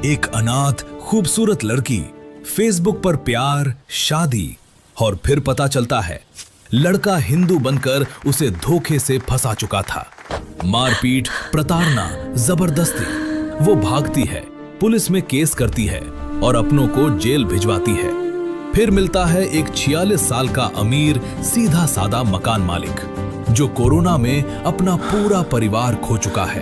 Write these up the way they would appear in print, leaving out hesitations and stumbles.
एक अनाथ खूबसूरत लड़की, फेसबुक पर प्यार, शादी और फिर पता चलता है लड़का हिंदू बनकर उसे धोखे से फंसा चुका था। मारपीट, प्रताड़ना, जबरदस्ती। वो भागती है, पुलिस में केस करती है और अपनों को जेल भिजवाती है। फिर मिलता है एक 46 साल का अमीर, सीधा सादा मकान मालिक जो कोरोना में अपना पूरा परिवार खो चुका है।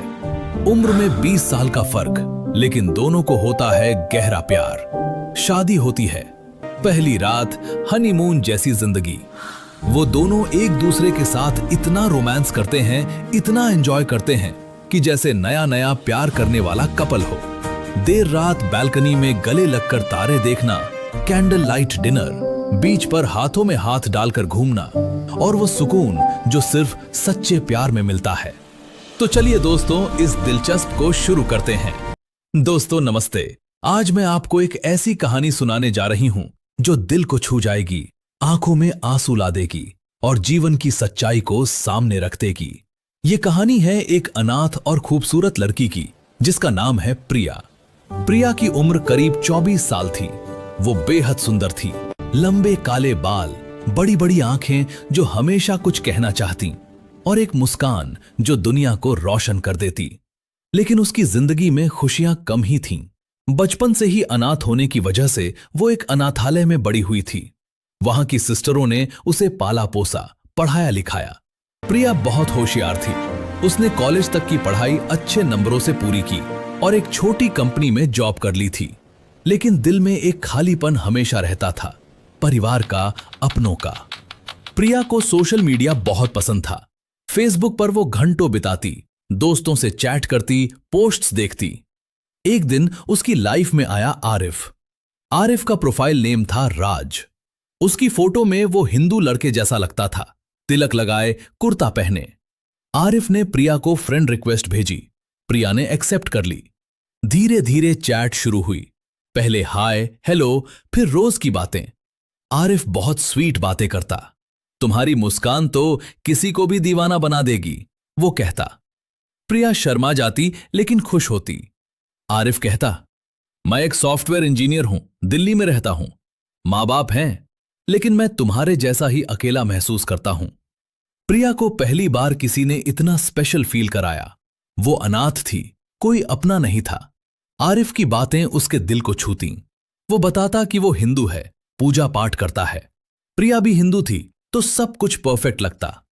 उम्र में 20 साल का फर्क, लेकिन दोनों को होता है गहरा प्यार। शादी होती है, पहली रात, हनीमून जैसी जिंदगी। वो दोनों एक दूसरे के साथ इतना रोमांस करते हैं, इतना एंजॉय करते हैं कि जैसे नया नया प्यार करने वाला कपल हो। देर रात बालकनी में गले लगकर तारे देखना, कैंडल लाइट डिनर, बीच पर हाथों में हाथ डालकर घूमना और वो सुकून जो सिर्फ सच्चे प्यार में मिलता है। तो चलिए दोस्तों, इस दिलचस्प को शुरू करते हैं। दोस्तों नमस्ते। आज मैं आपको एक ऐसी कहानी सुनाने जा रही हूं जो दिल को छू जाएगी, आंखों में आंसू ला देगी और जीवन की सच्चाई को सामने रख देगी। ये कहानी है एक अनाथ और खूबसूरत लड़की की जिसका नाम है प्रिया। प्रिया की उम्र करीब 24 साल थी। वो बेहद सुंदर थी, लंबे काले बाल, बड़ी बड़ी आंखें जो हमेशा कुछ कहना चाहती और एक मुस्कान जो दुनिया को रोशन कर देती। लेकिन उसकी जिंदगी में खुशियां कम ही थीं। बचपन से ही अनाथ होने की वजह से वो एक अनाथालय में बड़ी हुई थी। वहां की सिस्टरों ने उसे पाला पोसा, पढ़ाया लिखाया। प्रिया बहुत होशियार थी। उसने कॉलेज तक की पढ़ाई अच्छे नंबरों से पूरी की और एक छोटी कंपनी में जॉब कर ली थी। लेकिन दिल में एक खालीपन हमेशा रहता था, परिवार का, अपनों का। प्रिया को सोशल मीडिया बहुत पसंद था। फेसबुक पर वो घंटों बिताती, दोस्तों से चैट करती, पोस्ट्स देखती। एक दिन उसकी लाइफ में आया आरिफ। आरिफ का प्रोफाइल नेम था राज। उसकी फोटो में वो हिंदू लड़के जैसा लगता था, तिलक लगाए, कुर्ता पहने। आरिफ ने प्रिया को फ्रेंड रिक्वेस्ट भेजी। प्रिया ने एक्सेप्ट कर ली। धीरे धीरे चैट शुरू हुई। पहले हाय, हेलो, फिर रोज की बातें। आरिफ बहुत स्वीट बातें करता। तुम्हारी मुस्कान तो किसी को भी दीवाना बना देगी, वो कहता। प्रिया शर्मा जाती लेकिन खुश होती। आरिफ कहता, मैं एक सॉफ्टवेयर इंजीनियर हूं, दिल्ली में रहता हूं, मां बाप हैं, लेकिन मैं तुम्हारे जैसा ही अकेला महसूस करता हूं। प्रिया को पहली बार किसी ने इतना स्पेशल फील कराया। वो अनाथ थी, कोई अपना नहीं था। आरिफ की बातें उसके दिल को छूतीं। वो बताता कि वो हिंदू है, पूजा पाठ करता है। प्रिया भी हिंदू थी तो सब कुछ परफेक्ट लगता।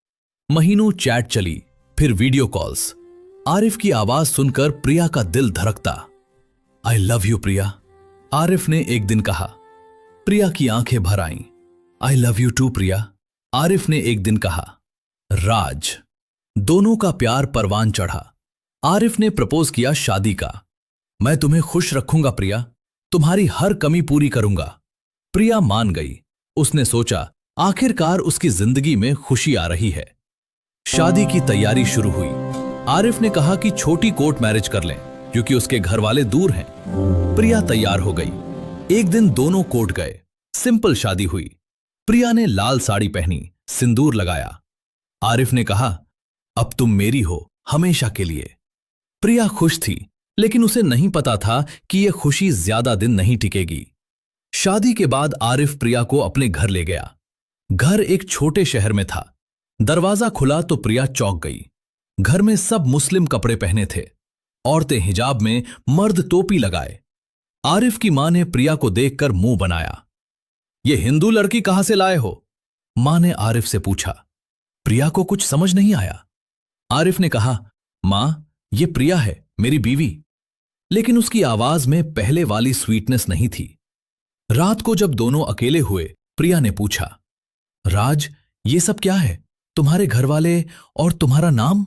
महीनों चैट चली, फिर वीडियो कॉल्स। आरिफ की आवाज सुनकर प्रिया का दिल धड़कता। आई लव यू प्रिया, आरिफ ने एक दिन कहा। प्रिया की आंखें भर आईं। आई लव यू टू प्रिया, आरिफ ने एक दिन कहा। राज। दोनों का प्यार परवान चढ़ा। आरिफ ने प्रपोज किया शादी का। मैं तुम्हें खुश रखूंगा प्रिया, तुम्हारी हर कमी पूरी करूंगा। प्रिया मान गई। उसने सोचा आखिरकार उसकी जिंदगी में खुशी आ रही है। शादी की तैयारी शुरू हुई। आरिफ ने कहा कि छोटी कोर्ट मैरिज कर लें क्योंकि उसके घर वाले दूर हैं। प्रिया तैयार हो गई। एक दिन दोनों कोर्ट गए। सिंपल शादी हुई। प्रिया ने लाल साड़ी पहनी, सिंदूर लगाया। आरिफ ने कहा, अब तुम मेरी हो हमेशा के लिए। प्रिया खुश थी, लेकिन उसे नहीं पता था कि यह खुशी ज्यादा दिन नहीं टिकेगी। शादी के बाद आरिफ प्रिया को अपने घर ले गया। घर एक छोटे शहर में था। दरवाजा खुला तो प्रिया चौंक गई। घर में सब मुस्लिम कपड़े पहने थे, औरतें हिजाब में, मर्द टोपी लगाए। आरिफ की मां ने प्रिया को देखकर मुंह बनाया। ये हिंदू लड़की कहां से लाए हो? मां ने आरिफ से पूछा। प्रिया को कुछ समझ नहीं आया। आरिफ ने कहा, मां, ये प्रिया है, मेरी बीवी। लेकिन उसकी आवाज में पहले वाली स्वीटनेस नहीं थी। रात को जब दोनों अकेले हुए, प्रिया ने पूछा, राज, ये सब क्या है? तुम्हारे घर वाले और तुम्हारा नाम?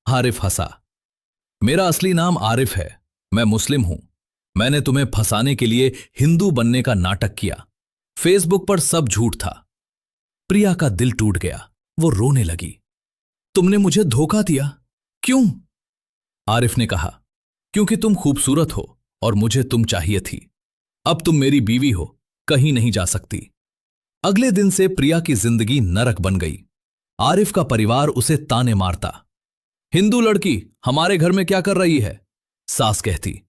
आरिफ हंसा। मेरा असली नाम आरिफ है, मैं मुस्लिम हूं। मैंने तुम्हें फंसाने के लिए हिंदू बनने का नाटक किया। फेसबुक पर सब झूठ था। प्रिया का दिल टूट गया। वो रोने लगी। तुमने मुझे धोखा दिया, क्यों? आरिफ ने कहा, क्योंकि तुम खूबसूरत हो और मुझे तुम चाहिए थी। अब तुम मेरी बीवी हो, कहीं नहीं जा सकती। अगले दिन से प्रिया की जिंदगी नरक बन गई। आरिफ का परिवार उसे ताने मारता। हिंदू लड़की हमारे घर में क्या कर रही है? सास कहती।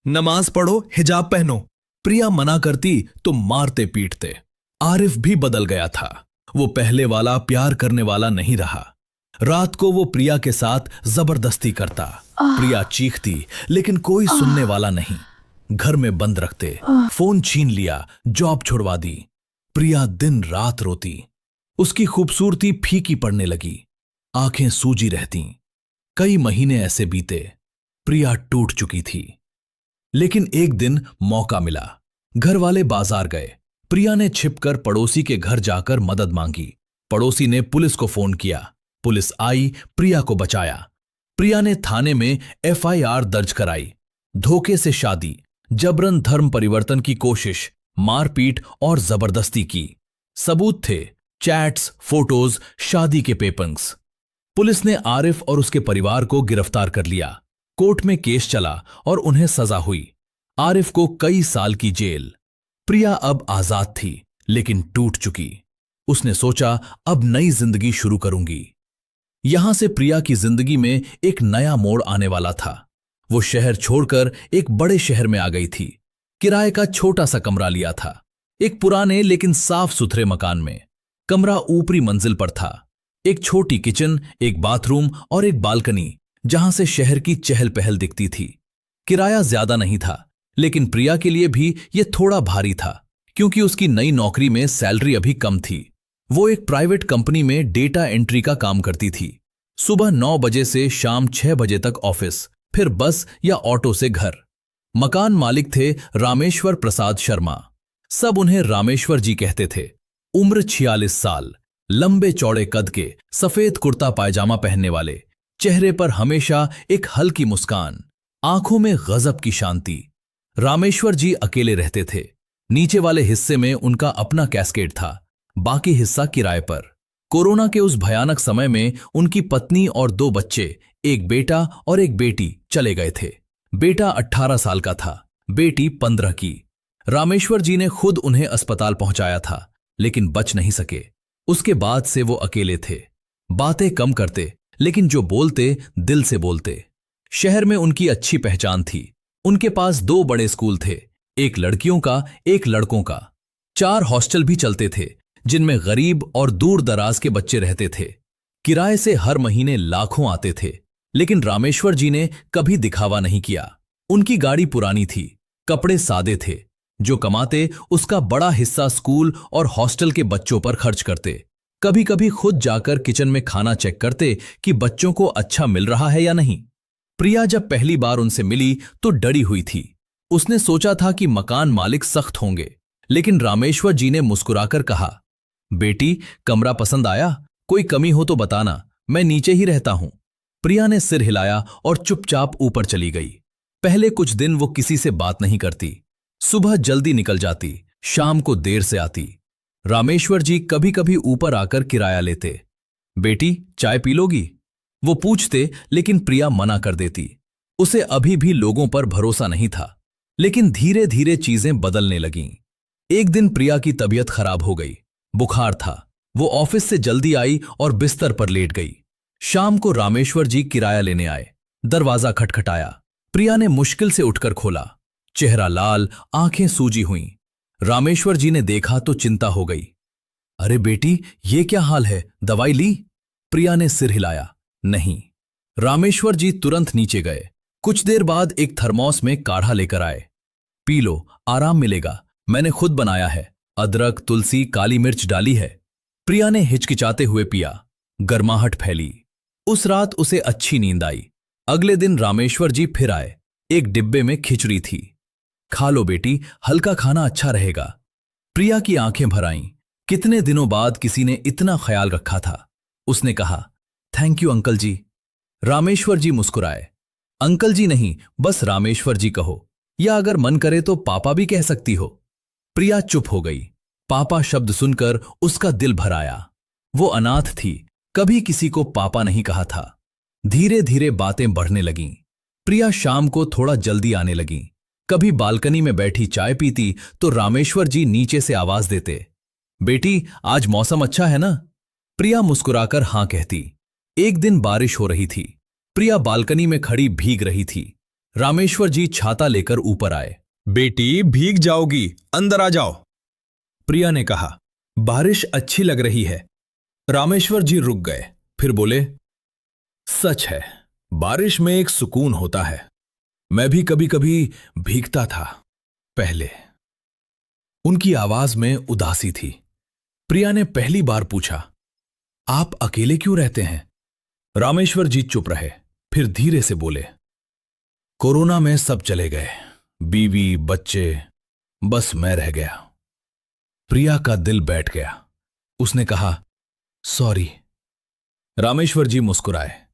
नमाज पढ़ो, हिजाब पहनो। प्रिया मना करती तो मारते पीटते। आरिफ भी बदल गया था। वो पहले वाला प्यार करने वाला नहीं रहा। रात को वो प्रिया के साथ जबरदस्ती करता। प्रिया चीखती लेकिन कोई सुनने वाला नहीं। घर में बंद रखते, फोन छीन लिया, जॉब छुड़वा दी। प्रिया दिन रात रोती। उसकी खूबसूरती फीकी पड़ने लगी, आंखें सूजी रहती। कई महीने ऐसे बीते। प्रिया टूट चुकी थी। लेकिन एक दिन मौका मिला। घर वाले बाजार गए। प्रिया ने छिपकर पड़ोसी के घर जाकर मदद मांगी। पड़ोसी ने पुलिस को फोन किया। पुलिस आई, प्रिया को बचाया। प्रिया ने थाने में एफआईआर दर्ज कराई। धोखे से शादी, जबरन धर्म परिवर्तन की कोशिश, मारपीट और जबरदस्ती की। सबूत थे, चैट्स, फोटोज, शादी के पेपर्स। पुलिस ने आरिफ और उसके परिवार को गिरफ्तार कर लिया। कोर्ट में केस चला और उन्हें सजा हुई। आरिफ को कई साल की जेल। प्रिया अब आजाद थी लेकिन टूट चुकी। उसने सोचा अब नई जिंदगी शुरू करूंगी। यहां से प्रिया की जिंदगी में एक नया मोड़ आने वाला था। वो शहर छोड़कर एक बड़े शहर में आ गई थी। किराए का छोटा सा कमरा लिया था, एक पुराने लेकिन साफ सुथरे मकान में। कमरा ऊपरी मंजिल पर था। एक छोटी किचन, एक बाथरूम और एक बालकनी जहां से शहर की चहल पहल दिखती थी। किराया ज्यादा नहीं था, लेकिन प्रिया के लिए भी यह थोड़ा भारी था क्योंकि उसकी नई नौकरी में सैलरी अभी कम थी। वो एक प्राइवेट कंपनी में डेटा एंट्री का काम करती थी। सुबह 9 बजे से शाम 6 बजे तक ऑफिस, फिर बस या ऑटो से घर। मकान मालिक थे रामेश्वर प्रसाद शर्मा। सब उन्हें रामेश्वर जी कहते थे। उम्र 46 साल, लंबे चौड़े कद के, सफेद कुर्ता पायजामा पहनने वाले, चेहरे पर हमेशा एक हल्की मुस्कान, आंखों में गजब की शांति। रामेश्वर जी अकेले रहते थे। नीचे वाले हिस्से में उनका अपना कैस्केड था, बाकी हिस्सा किराए पर। कोरोना के उस भयानक समय में उनकी पत्नी और 2 बच्चे, एक बेटा और एक बेटी, चले गए थे। बेटा 18 साल का था, बेटी 15 की। रामेश्वर जी ने खुद उन्हें अस्पताल पहुंचाया था, लेकिन बच नहीं सके। उसके बाद से वो अकेले थे। बातें कम करते, लेकिन जो बोलते दिल से बोलते। शहर में उनकी अच्छी पहचान थी। उनके पास 2 बड़े स्कूल थे, एक लड़कियों का, एक लड़कों का। 4 हॉस्टल भी चलते थे जिनमें गरीब और दूर दराज के बच्चे रहते थे। किराए से हर महीने लाखों आते थे, लेकिन रामेश्वर जी ने कभी दिखावा नहीं किया। उनकी गाड़ी पुरानी थी, कपड़े सादे थे। जो कमाते उसका बड़ा हिस्सा स्कूल और हॉस्टल के बच्चों पर खर्च करते। कभी कभी खुद जाकर किचन में खाना चेक करते कि बच्चों को अच्छा मिल रहा है या नहीं। प्रिया जब पहली बार उनसे मिली तो डरी हुई थी। उसने सोचा था कि मकान मालिक सख्त होंगे, लेकिन रामेश्वर जी ने मुस्कुराकर कहा, बेटी, कमरा पसंद आया? कोई कमी हो तो बताना, मैं नीचे ही रहता हूं। प्रिया ने सिर हिलाया और चुपचाप ऊपर चली गई। पहले कुछ दिन वो किसी से बात नहीं करती। सुबह जल्दी निकल जाती, शाम को देर से आती। रामेश्वर जी कभी कभी ऊपर आकर किराया लेते। बेटी, चाय पी लोगी? वो पूछते, लेकिन प्रिया मना कर देती। उसे अभी भी लोगों पर भरोसा नहीं था, लेकिन धीरे धीरे चीजें बदलने लगीं। एक दिन प्रिया की तबीयत खराब हो गई, बुखार था। वो ऑफिस से जल्दी आई और बिस्तर पर लेट गई। शाम को रामेश्वर जी किराया लेने आए। दरवाजा खटखटाया। प्रिया ने मुश्किल से उठकर खोला। चेहरा लाल, आंखें सूजी हुईं। रामेश्वर जी ने देखा तो चिंता हो गई। अरे बेटी, ये क्या हाल है, दवाई ली? प्रिया ने सिर हिलाया, नहीं। रामेश्वर जी तुरंत नीचे गए। कुछ देर बाद एक थर्मोस में काढ़ा लेकर आए। पी लो, आराम मिलेगा, मैंने खुद बनाया है, अदरक, तुलसी, काली मिर्च डाली है। प्रिया ने हिचकिचाते हुए पिया। गर्माहट फैली। उस रात उसे अच्छी नींद आई। अगले दिन रामेश्वर जी फिर आए। एक डिब्बे में खिचड़ी थी। खा लो बेटी, हल्का खाना अच्छा रहेगा। प्रिया की आंखें भर आईं। कितने दिनों बाद किसी ने इतना ख्याल रखा था। उसने कहा, थैंक यू अंकल जी। रामेश्वर जी मुस्कुराए। अंकल जी नहीं, बस रामेश्वर जी कहो, या अगर मन करे तो पापा भी कह सकती हो। प्रिया चुप हो गई। पापा शब्द सुनकर उसका दिल भर आया। वो अनाथ थी, कभी किसी को पापा नहीं कहा था। धीरे धीरे बातें बढ़ने लगीं। प्रिया शाम को थोड़ा जल्दी आने लगी। कभी बालकनी में बैठी चाय पीती तो रामेश्वर जी नीचे से आवाज देते, बेटी, आज मौसम अच्छा है ना? प्रिया मुस्कुराकर हां कहती। एक दिन बारिश हो रही थी। प्रिया बालकनी में खड़ी भीग रही थी। रामेश्वर जी छाता लेकर ऊपर आए। बेटी भीग जाओगी, अंदर आ जाओ। प्रिया ने कहा, बारिश अच्छी लग रही है। रामेश्वर जी रुक गए, फिर बोले, सच है, बारिश में एक सुकून होता है। मैं भी कभी कभी भीगता था पहले। उनकी आवाज में उदासी थी। प्रिया ने पहली बार पूछा, आप अकेले क्यों रहते हैं? रामेश्वर जी चुप रहे, फिर धीरे से बोले, कोरोना में सब चले गए, बीवी, बच्चे, बस मैं रह गया। प्रिया का दिल बैठ गया। उसने कहा, सॉरी। रामेश्वर जी मुस्कुराए,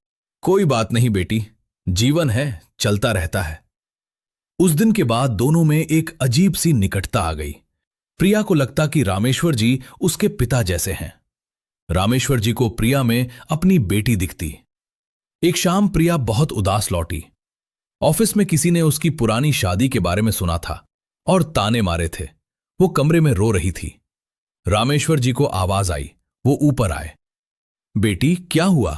कोई बात नहीं बेटी, जीवन है, चलता रहता है। उस दिन के बाद दोनों में एक अजीब सी निकटता आ गई। प्रिया को लगता कि रामेश्वर जी उसके पिता जैसे हैं। रामेश्वर जी को प्रिया में अपनी बेटी दिखती। एक शाम प्रिया बहुत उदास लौटी। ऑफिस में किसी ने उसकी पुरानी शादी के बारे में सुना था और ताने मारे थे। वो कमरे में रो रही थी। रामेश्वर जी को आवाज आई, वो ऊपर आए। बेटी क्या हुआ?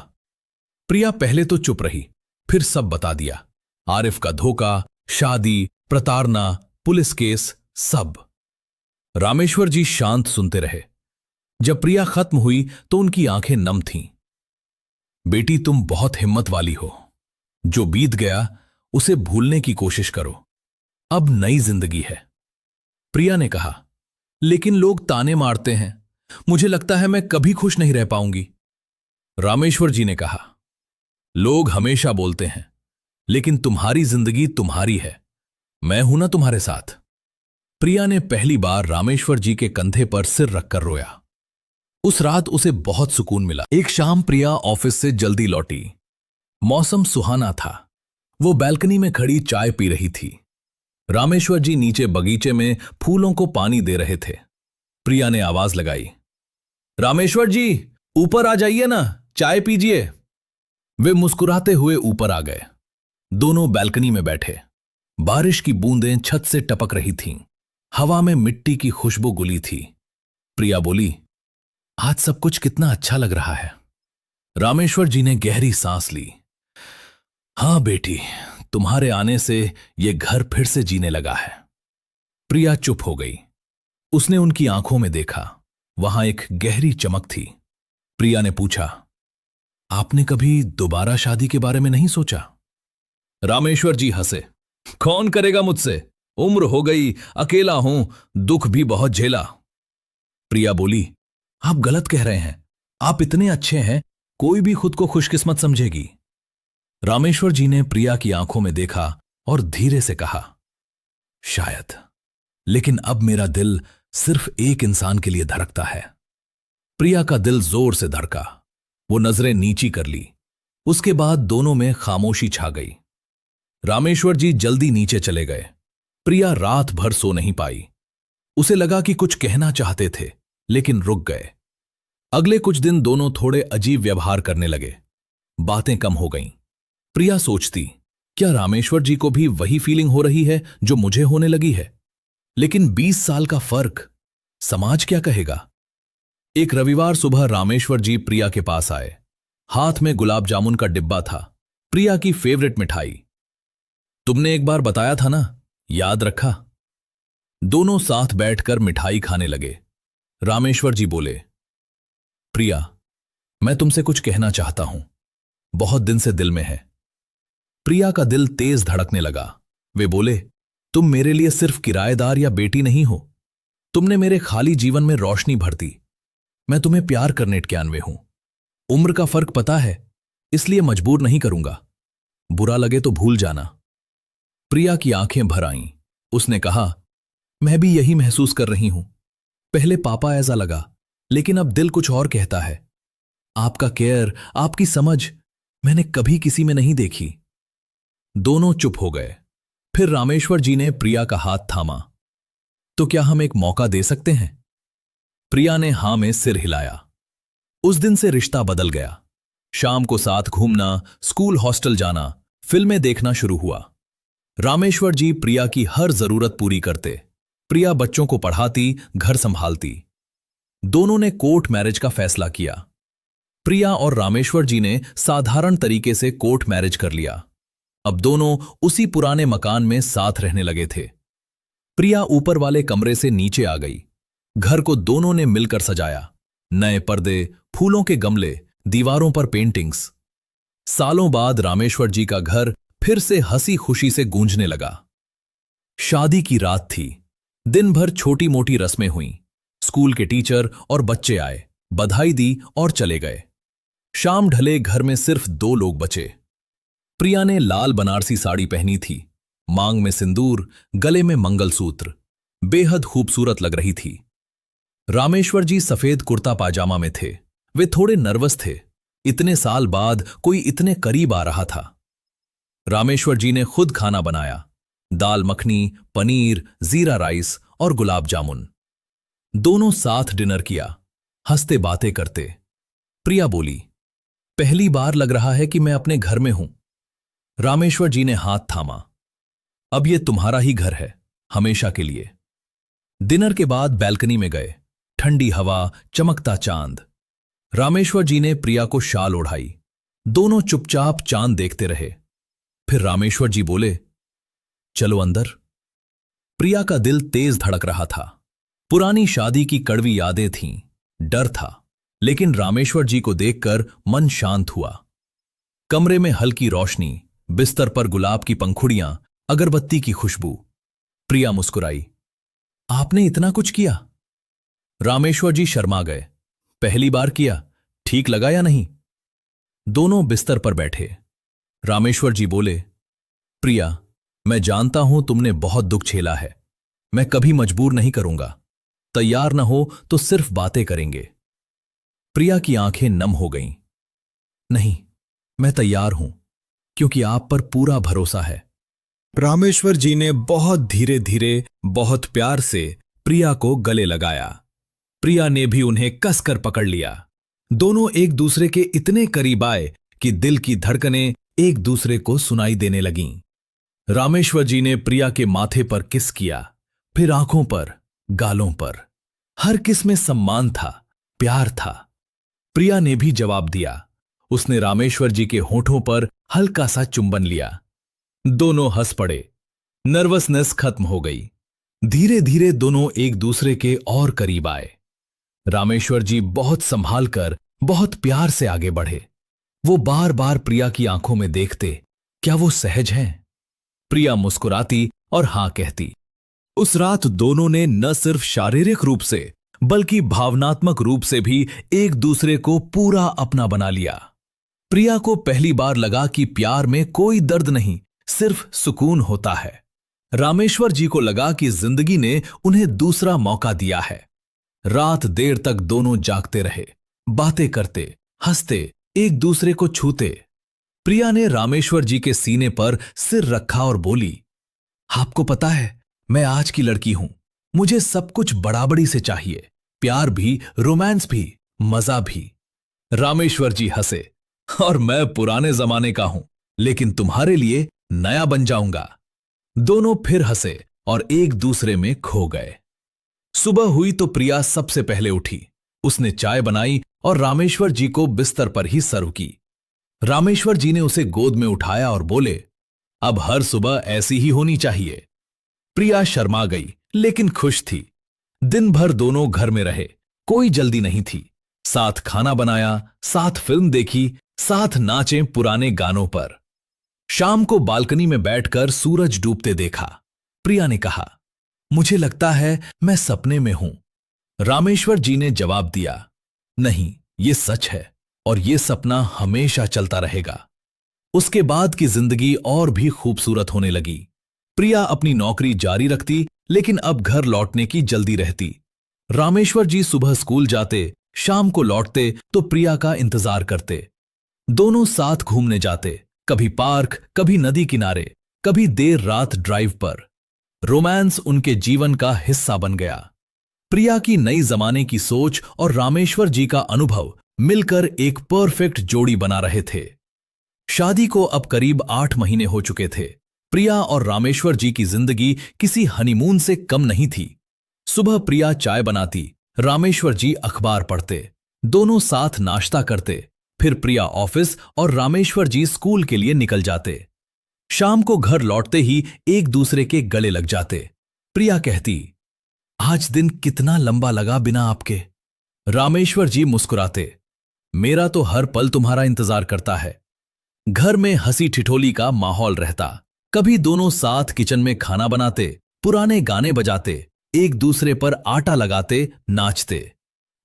प्रिया पहले तो चुप रही, फिर सब बता दिया। आरिफ का धोखा, शादी, प्रताड़ना, पुलिस केस, सब। रामेश्वर जी शांत सुनते रहे। जब प्रिया खत्म हुई तो उनकी आंखें नम थीं। बेटी तुम बहुत हिम्मत वाली हो। जो बीत गया उसे भूलने की कोशिश करो। अब नई जिंदगी है। प्रिया ने कहा, लेकिन लोग ताने मारते हैं, मुझे लगता है मैं कभी खुश नहीं रह पाऊंगी। रामेश्वर जी ने कहा, लोग हमेशा बोलते हैं, लेकिन तुम्हारी जिंदगी तुम्हारी है। मैं हूं ना तुम्हारे साथ। प्रिया ने पहली बार रामेश्वर जी के कंधे पर सिर रखकर रोया। उस रात उसे बहुत सुकून मिला। एक शाम प्रिया ऑफिस से जल्दी लौटी। मौसम सुहाना था। वो बैल्कनी में खड़ी चाय पी रही थी। रामेश्वर जी नीचे बगीचे में फूलों को पानी दे रहे थे। प्रिया ने आवाज लगाई, रामेश्वर जी ऊपर आ जाइए ना, चाय पीजिए। वे मुस्कुराते हुए ऊपर आ गए। दोनों बैल्कनी में बैठे। बारिश की बूंदें छत से टपक रही थीं। हवा में मिट्टी की खुशबू घुली थी। प्रिया बोली, आज सब कुछ कितना अच्छा लग रहा है। रामेश्वर जी ने गहरी सांस ली। हां बेटी, तुम्हारे आने से ये घर फिर से जीने लगा है। प्रिया चुप हो गई। उसने उनकी आंखों में देखा। वहां एक गहरी चमक थी। प्रिया ने पूछा, आपने कभी दोबारा शादी के बारे में नहीं सोचा? रामेश्वर जी हंसे, कौन करेगा मुझसे, उम्र हो गई, अकेला हूं, दुख भी बहुत झेला। प्रिया बोली, आप गलत कह रहे हैं, आप इतने अच्छे हैं, कोई भी खुद को खुशकिस्मत समझेगी। रामेश्वर जी ने प्रिया की आंखों में देखा और धीरे से कहा, शायद, लेकिन अब मेरा दिल सिर्फ एक इंसान के लिए धड़कता है। प्रिया का दिल जोर से धड़का। वो नजरें नीची कर ली। उसके बाद दोनों में खामोशी छा गई। रामेश्वर जी जल्दी नीचे चले गए। प्रिया रात भर सो नहीं पाई। उसे लगा कि कुछ कहना चाहते थे, लेकिन रुक गए। अगले कुछ दिन दोनों थोड़े अजीब व्यवहार करने लगे। बातें कम हो गईं। प्रिया सोचती, क्या रामेश्वर जी को भी वही फीलिंग हो रही है जो मुझे होने लगी है? लेकिन 20 साल का फर्क, समाज क्या कहेगा? एक रविवार सुबह रामेश्वर जी प्रिया के पास आए। हाथ में गुलाब जामुन का डिब्बा था, प्रिया की फेवरेट मिठाई। तुमने एक बार बताया था ना, याद रखा? दोनों साथ बैठकर मिठाई खाने लगे। रामेश्वर जी बोले, प्रिया, मैं तुमसे कुछ कहना चाहता हूं, बहुत दिन से दिल में है। प्रिया का दिल तेज धड़कने लगा। वे बोले, तुम मेरे लिए सिर्फ किराएदार या बेटी नहीं हो, तुमने मेरे खाली जीवन में रोशनी भर दी। मैं तुम्हें प्यार करने 91 हूं। उम्र का फर्क पता है, इसलिए मजबूर नहीं करूंगा। बुरा लगे तो भूल जाना। प्रिया की आंखें भर आईं। उसने कहा, मैं भी यही महसूस कर रही हूं। पहले पापा ऐसा लगा, लेकिन अब दिल कुछ और कहता है। आपका केयर, आपकी समझ मैंने कभी किसी में नहीं देखी। दोनों चुप हो गए। फिर रामेश्वर जी ने प्रिया का हाथ थामा। तो क्या हम एक मौका दे सकते हैं? प्रिया ने हां में सिर हिलाया। उस दिन से रिश्ता बदल गया। शाम को साथ घूमना, स्कूल हॉस्टल जाना, फिल्में देखना शुरू हुआ। रामेश्वर जी प्रिया की हर जरूरत पूरी करते। प्रिया बच्चों को पढ़ाती, घर संभालती। दोनों ने कोर्ट मैरिज का फैसला किया। प्रिया और रामेश्वर जी ने साधारण तरीके से कोर्ट मैरिज कर लिया। अब दोनों उसी पुराने मकान में साथ रहने लगे थे। प्रिया ऊपर वाले कमरे से नीचे आ गई। घर को दोनों ने मिलकर सजाया। नए पर्दे, फूलों के गमले, दीवारों पर पेंटिंग्स। सालों बाद रामेश्वर जी का घर फिर से हंसी खुशी से गूंजने लगा। शादी की रात थी। दिन भर छोटी मोटी रस्में हुईं। स्कूल के टीचर और बच्चे आए, बधाई दी और चले गए। शाम ढले घर में सिर्फ 2 लोग बचे। प्रिया ने लाल बनारसी साड़ी पहनी थी, मांग में सिंदूर, गले में मंगलसूत्र। बेहद खूबसूरत लग रही थी। रामेश्वर जी सफेद कुर्ता पाजामा में थे। वे थोड़े नर्वस थे। इतने साल बाद कोई इतने करीब आ रहा था। रामेश्वर जी ने खुद खाना बनाया। दाल मखनी, पनीर, जीरा राइस और गुलाब जामुन। दोनों साथ डिनर किया, हंसते बातें करते। प्रिया बोली, पहली बार लग रहा है कि मैं अपने घर में हूं। रामेश्वर जी ने हाथ थामा। अब ये तुम्हारा ही घर है, हमेशा के लिए। डिनर के बाद बैल्कनी में गए। ठंडी हवा, चमकता चांद। रामेश्वर जी ने प्रिया को शाल ओढ़ाई। दोनों चुपचाप चांद देखते रहे। फिर रामेश्वर जी बोले, चलो अंदर। प्रिया का दिल तेज धड़क रहा था। पुरानी शादी की कड़वी यादें थीं, डर था, लेकिन रामेश्वर जी को देखकर मन शांत हुआ। कमरे में हल्की रोशनी, बिस्तर पर गुलाब की पंखुड़ियां, अगरबत्ती की खुशबू। प्रिया मुस्कुराई, आपने इतना कुछ किया? रामेश्वर जी शर्मा गए। पहली बार किया, ठीक लगा या नहीं? दोनों बिस्तर पर बैठे। रामेश्वर जी बोले, प्रिया, मैं जानता हूं तुमने बहुत दुख झेला है। मैं कभी मजबूर नहीं करूंगा। तैयार न हो तो सिर्फ बातें करेंगे। प्रिया की आंखें नम हो गईं। नहीं, मैं तैयार हूं, क्योंकि आप पर पूरा भरोसा है। रामेश्वर जी ने बहुत धीरे धीरे, बहुत प्यार से प्रिया को गले लगाया। प्रिया ने भी उन्हें कसकर पकड़ लिया। दोनों एक दूसरे के इतने करीब आए कि दिल की धड़कनें एक दूसरे को सुनाई देने लगीं। रामेश्वर जी ने प्रिया के माथे पर किस किया, फिर आंखों पर, गालों पर। हर किस में सम्मान था, प्यार था। प्रिया ने भी जवाब दिया। उसने रामेश्वर जी के होठों पर हल्का सा चुंबन लिया। दोनों हंस पड़े। नर्वसनेस खत्म हो गई। धीरे धीरे दोनों एक दूसरे के और करीब आए। रामेश्वर जी बहुत संभाल कर, बहुत प्यार से आगे बढ़े। वो बार बार प्रिया की आंखों में देखते, क्या वो सहज हैं? प्रिया मुस्कुराती और हां कहती। उस रात दोनों ने न सिर्फ शारीरिक रूप से, बल्कि भावनात्मक रूप से भी एक दूसरे को पूरा अपना बना लिया। प्रिया को पहली बार लगा कि प्यार में कोई दर्द नहीं, सिर्फ सुकून होता है। रामेश्वर जी को लगा कि जिंदगी ने उन्हें दूसरा मौका दिया है। रात देर तक दोनों जागते रहे, बातें करते, हंसते, एक दूसरे को छूते। प्रिया ने रामेश्वर जी के सीने पर सिर रखा और बोली, आपको पता है, मैं आज की लड़की हूं। मुझे सब कुछ बड़ाबड़ी से चाहिए, प्यार भी, रोमांस भी, मजा भी। रामेश्वर जी हंसे, और मैं पुराने जमाने का हूं, लेकिन तुम्हारे लिए नया बन जाऊंगा। दोनों फिर हंसे और एक दूसरे में खो गए। सुबह हुई तो प्रिया सबसे पहले उठी। उसने चाय बनाई और रामेश्वर जी को बिस्तर पर ही सर्व की। रामेश्वर जी ने उसे गोद में उठाया और बोले, अब हर सुबह ऐसी ही होनी चाहिए। प्रिया शर्मा गई, लेकिन खुश थी। दिन भर दोनों घर में रहे, कोई जल्दी नहीं थी। साथ खाना बनाया, साथ फिल्म देखी, साथ नाचे पुराने गानों पर। शाम को बालकनी में बैठकर सूरज डूबते देखा। प्रिया ने कहा, मुझे लगता है मैं सपने में हूं। रामेश्वर जी ने जवाब दिया, नहीं, ये सच है, और ये सपना हमेशा चलता रहेगा। उसके बाद की जिंदगी और भी खूबसूरत होने लगी। प्रिया अपनी नौकरी जारी रखती, लेकिन अब घर लौटने की जल्दी रहती। रामेश्वर जी सुबह स्कूल जाते, शाम को लौटते तो प्रिया का इंतजार करते। दोनों साथ घूमने जाते, कभी पार्क, कभी नदी किनारे, कभी देर रात ड्राइव पर। रोमांस उनके जीवन का हिस्सा बन गया। प्रिया की नई जमाने की सोच और रामेश्वर जी का अनुभव मिलकर एक परफेक्ट जोड़ी बना रहे थे। शादी को अब करीब 8 महीने हो चुके थे। प्रिया और रामेश्वर जी की जिंदगी किसी हनीमून से कम नहीं थी। सुबह प्रिया चाय बनाती, रामेश्वर जी अखबार पढ़ते। दोनों साथ नाश्ता करते। फिर प्रिया ऑफिस और रामेश्वर जी स्कूल के लिए निकल जाते। शाम को घर लौटते ही एक दूसरे के गले लग जाते। प्रिया कहती, आज दिन कितना लंबा लगा बिना आपके। रामेश्वर जी मुस्कुराते, मेरा तो हर पल तुम्हारा इंतजार करता है। घर में हंसी ठिठोली का माहौल रहता। कभी दोनों साथ किचन में खाना बनाते, पुराने गाने बजाते, एक दूसरे पर आटा लगाते, नाचते।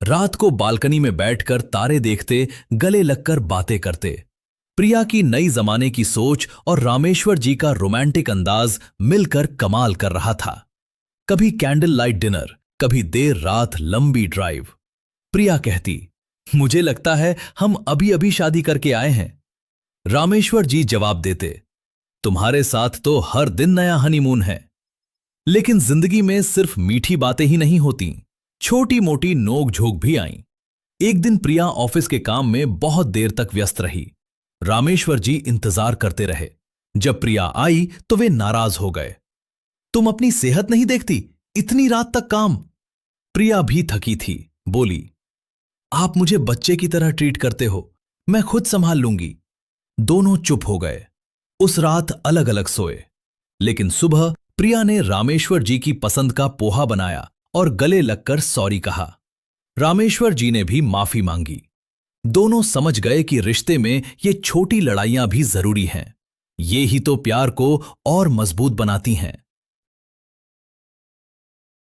रात को बालकनी में बैठकर तारे देखते, गले लगकर बातें करते। प्रिया की नई जमाने की सोच और रामेश्वर जी का रोमांटिक अंदाज मिलकर कमाल कर रहा था। कभी कैंडल लाइट डिनर, कभी देर रात लंबी ड्राइव। प्रिया कहती, मुझे लगता है हम अभी अभी शादी करके आए हैं। रामेश्वर जी जवाब देते, तुम्हारे साथ तो हर दिन नया हनीमून है। लेकिन जिंदगी में सिर्फ मीठी बातें ही नहीं होती, छोटी मोटी नोक झोंक भी आईं। एक दिन प्रिया ऑफिस के काम में बहुत देर तक व्यस्त रही। रामेश्वर जी इंतजार करते रहे। जब प्रिया आई तो वे नाराज हो गए। तुम अपनी सेहत नहीं देखती, इतनी रात तक काम। प्रिया भी थकी थी, बोली, आप मुझे बच्चे की तरह ट्रीट करते हो, मैं खुद संभाल लूंगी। दोनों चुप हो गए। उस रात अलग अलग सोए। लेकिन सुबह प्रिया ने रामेश्वर जी की पसंद का पोहा बनाया और गले लगकर सॉरी कहा। रामेश्वर जी ने भी माफी मांगी। दोनों समझ गए कि रिश्ते में ये छोटी लड़ाइयां भी जरूरी हैं। ये ही तो प्यार को और मजबूत बनाती हैं।